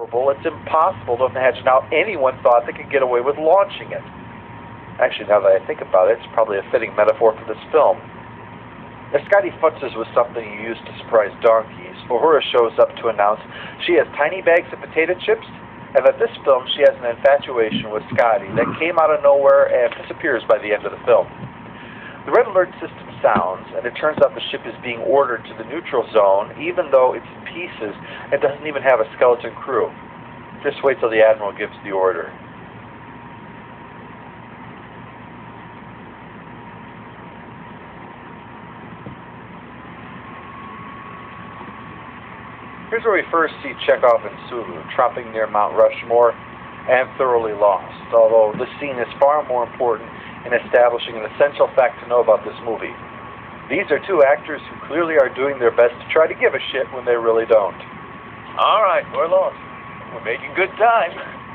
inoperable, it's impossible to imagine how anyone thought they could get away with launching it. Actually, now that I think about it, it's probably a fitting metaphor for this film. If Scotty futzes was something you used to surprise donkeys, Uhura shows up to announce she has tiny bags of potato chips, and that this film she has an infatuation with Scotty that came out of nowhere and disappears by the end of the film. The red alert system sounds, and it turns out the ship is being ordered to the neutral zone, even though it's in pieces and doesn't even have a skeleton crew. Just wait till the Admiral gives the order. Here's where we first see Chekhov and Sulu tromping near Mount Rushmore and thoroughly lost, although this scene is far more important in establishing an essential fact to know about this movie. These are two actors who clearly are doing their best to try to give a shit when they really don't. All right, we're lost. We're making good time.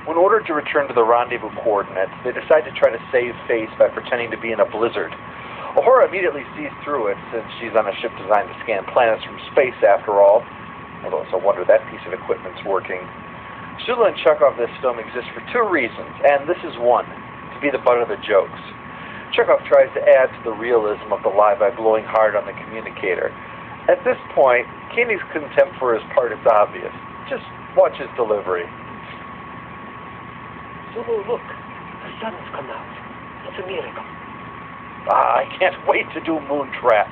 When ordered to return to the rendezvous coordinates, they decide to try to save face by pretending to be in a blizzard. Uhura immediately sees through it, since she's on a ship designed to scan planets from space after all. Although it's a wonder that piece of equipment's working. Sulu and Chekhov this film exist for two reasons, and this is one: to be the butt of the jokes. Chekhov tries to add to the realism of the lie by blowing hard on the communicator. At this point, Koenig's contempt for his part is obvious. Just watch his delivery. Sulu, look. The sun has come out. It's a miracle. I can't wait to do Moontrap.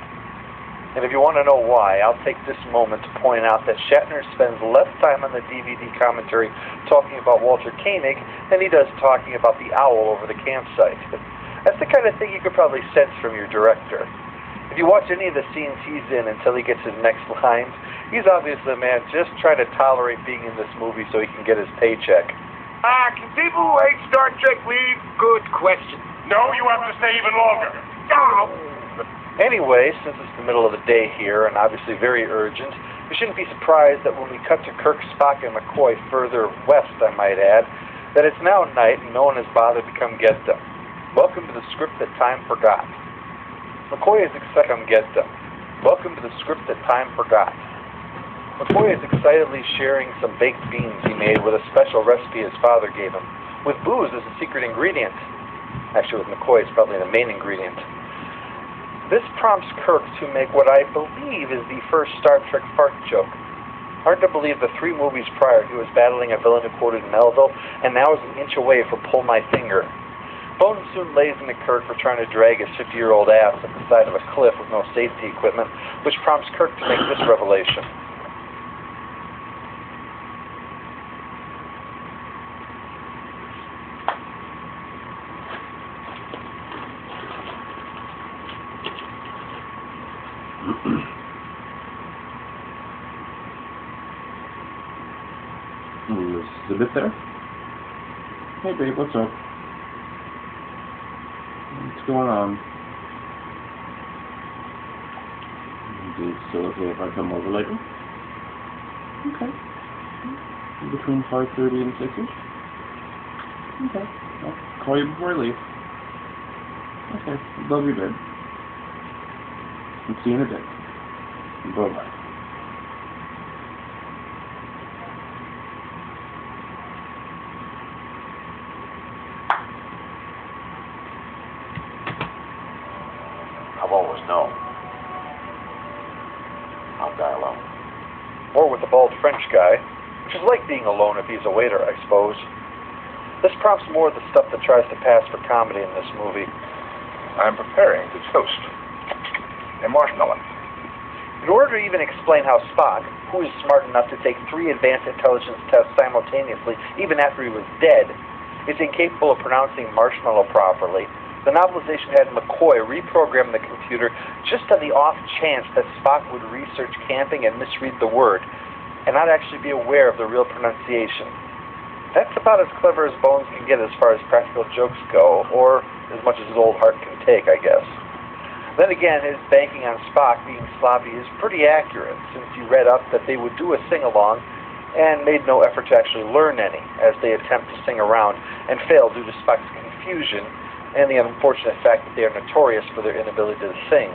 And if you want to know why, I'll take this moment to point out that Shatner spends less time on the DVD commentary talking about Walter Koenig than he does talking about the owl over the campsite. That's the kind of thing you could probably sense from your director. If you watch any of the scenes he's in until he gets his next lines, he's obviously a man just trying to tolerate being in this movie so he can get his paycheck. Can people who hate Star Trek leave? Good question. No, you have to stay even longer. Oh. Anyway, since it's the middle of the day here, and obviously very urgent, you shouldn't be surprised that when we cut to Kirk, Spock, and McCoy further west, I might add, that it's now night and no one has bothered to come get them. Welcome to the script that time forgot. McCoy is excited to come get them. Welcome to the script that time forgot. McCoy is excitedly sharing some baked beans he made with a special recipe his father gave him, with booze as a secret ingredient. Actually, with McCoy, it's probably the main ingredient. This prompts Kirk to make what I believe is the first Star Trek fart joke. Hard to believe the 3 movies prior he was battling a villain who quoted Melville, and now is an inch away from Pull My Finger. Bones soon lays into Kirk for trying to drag his 50-year-old ass up the side of a cliff with no safety equipment, which prompts Kirk to make this revelation. Is it there? Hey babe, what's up? What's going on? Is it still okay if I come over later? Okay. Between 5:30 and 6-ish? Okay. I'll call you before I leave. Okay. Love you, babe. And see you in a bit. Bye-bye. I've always known. I'll die alone. Or with the bald French guy, which is like being alone if he's a waiter, I suppose. This prompts more of the stuff that tries to pass for comedy in this movie. I'm preparing to toast a marshmallow. In order to even explain how Spock, who is smart enough to take 3 advanced intelligence tests simultaneously, even after he was dead, is incapable of pronouncing marshmallow properly, the novelization had McCoy reprogram the computer just on the off chance that Spock would research camping and misread the word, and not actually be aware of the real pronunciation. That's about as clever as Bones can get as far as practical jokes go, or as much as his old heart can take, I guess. Then again, his banking on Spock being sloppy is pretty accurate, since he read up that they would do a sing-along and made no effort to actually learn any, as they attempt to sing around and fail due to Spock's confusion and the unfortunate fact that they are notorious for their inability to sing.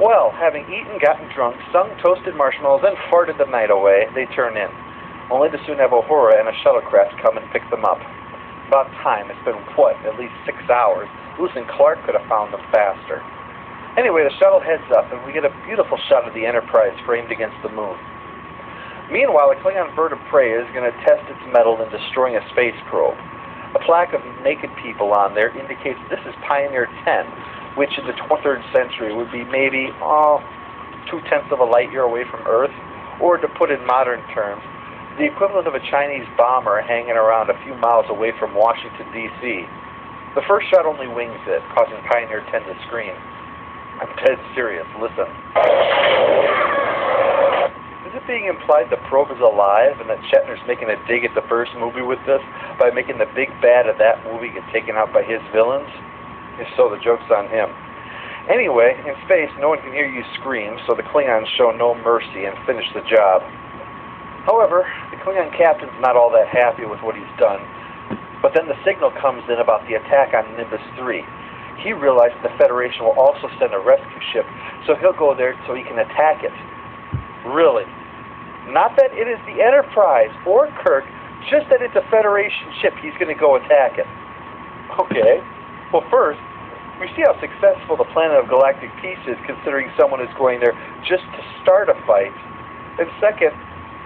Well, having eaten, gotten drunk, sung, toasted marshmallows, and farted the night away, they turn in. only to soon have Uhura and a shuttlecraft come and pick them up. About time. It's been, what, at least 6 hours? Lewis and Clark could have found them faster. Anyway, the shuttle heads up, and we get a beautiful shot of the Enterprise framed against the moon. Meanwhile, a Klingon bird of prey is going to test its mettle in destroying a space probe. A plaque of naked people on there indicates this is Pioneer 10, which in the 23rd century would be maybe, 2/10 of a light year away from Earth, or to put in modern terms, the equivalent of a Chinese bomber hanging around a few miles away from Washington, D.C. The first shot only wings it, causing Pioneer 10 to scream. I'm dead serious. Listen. Is it being implied the probe is alive and that Shatner's making a dig at the first movie with this by making the big bad of that movie get taken out by his villains? If so, the joke's on him. Anyway, in space, no one can hear you scream, so the Klingons show no mercy and finish the job. However, the Klingon captain's not all that happy with what he's done. But then the signal comes in about the attack on Nimbus 3. He realizes the Federation will also send a rescue ship, so he'll go there so he can attack it. Really. Not that it is the Enterprise or Kirk, just that it's a Federation ship he's going to go attack it. Okay. Well, first, we see how successful the Planet of Galactic Peace is, considering someone is going there just to start a fight. And second,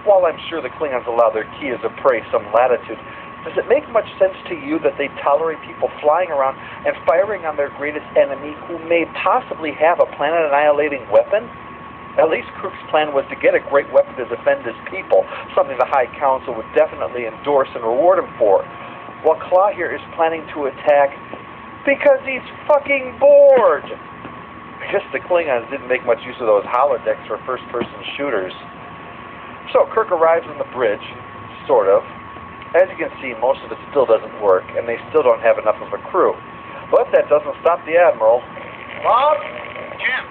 while I'm sure the Klingons allow their key as a prey some latitude, does it make much sense to you that they tolerate people flying around and firing on their greatest enemy who may possibly have a planet-annihilating weapon? At least Kirk's plan was to get a great weapon to defend his people, something the High Council would definitely endorse and reward him for. While Claw here is planning to attack because he's fucking bored. I guess the Klingons didn't make much use of those holodecks for first-person shooters. So Kirk arrives on the bridge, sort of. As you can see, most of it still doesn't work, and they still don't have enough of a crew. But that doesn't stop the Admiral. Bob? Jim?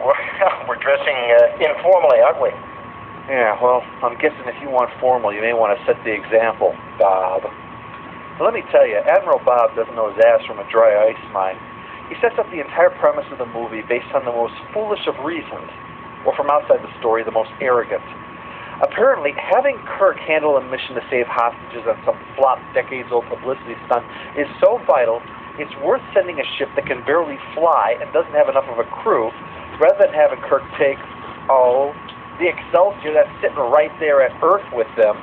Well, we're dressing informally, aren't we? Yeah, well, I'm guessing if you want formal, you may want to set the example, Bob. But let me tell you, Admiral Bob doesn't know his ass from a dry ice mine. He sets up the entire premise of the movie based on the most foolish of reasons, or from outside the story, the most arrogant. Apparently, having Kirk handle a mission to save hostages on some flop, decades-old publicity stunt is so vital, it's worth sending a ship that can barely fly and doesn't have enough of a crew, rather than having Kirk take, the Excelsior that's sitting right there at Earth with them.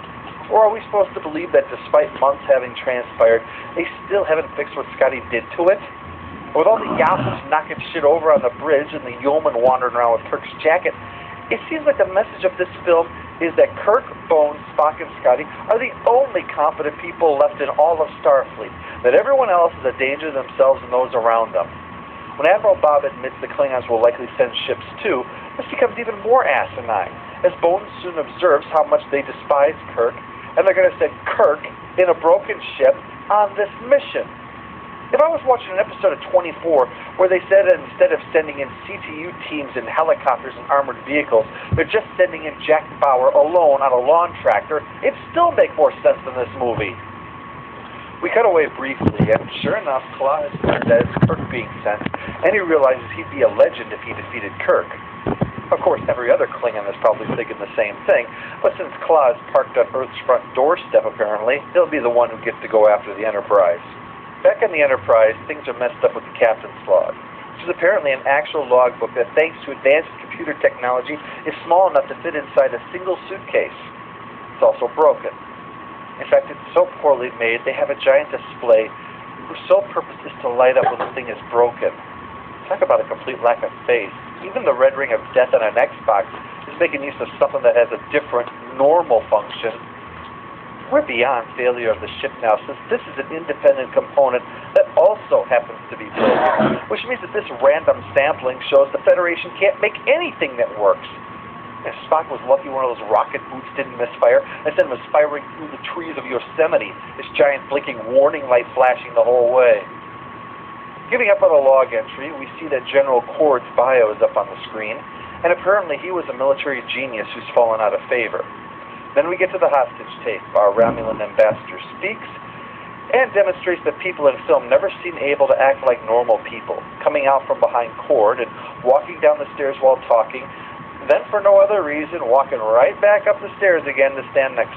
Or are we supposed to believe that despite months having transpired, they still haven't fixed what Scotty did to it? With all the yahoos knocking shit over on the bridge and the yeoman wandering around with Kirk's jacket, it seems like the message of this film is that Kirk, Bones, Spock, and Scotty are the only competent people left in all of Starfleet, that everyone else is a danger to themselves and those around them. When Admiral Bob admits the Klingons will likely send ships too, this becomes even more asinine, as Bones soon observes how much they despise Kirk, and they're going to send Kirk in a broken ship on this mission. If I was watching an episode of 24 where they said that instead of sending in CTU teams in helicopters and armored vehicles, they're just sending in Jack Bauer alone on a lawn tractor, it'd still make more sense than this movie. We cut away briefly, and sure enough, Claw has learned that it's Kirk being sent, and he realizes he'd be a legend if he defeated Kirk. Of course, every other Klingon is probably thinking the same thing, but since Claw is parked on Earth's front doorstep, apparently, he'll be the one who gets to go after the Enterprise. Back on the Enterprise, things are messed up with the captain's log, which is apparently an actual logbook that, thanks to advanced computer technology, is small enough to fit inside a single suitcase. It's also broken. In fact, it's so poorly made, they have a giant display whose sole purpose is to light up when the thing is broken. Talk about a complete lack of faith. Even the red ring of death on an Xbox is making use of something that has a different, normal function. We're beyond failure of the ship now, since this is an independent component that also happens to be broken, which means that this random sampling shows the Federation can't make anything that works. If Spock was lucky one of those rocket boots didn't misfire, instead was firing through the trees of Yosemite, this giant blinking warning light flashing the whole way. Giving up on a log entry, we see that General Cord's bio is up on the screen, and apparently he was a military genius who's fallen out of favor. Then we get to the hostage tape. Our Romulan ambassador speaks and demonstrates that people in film never seem able to act like normal people, coming out from behind Cord and walking down the stairs while talking, then for no other reason, walking right back up the stairs again to stand next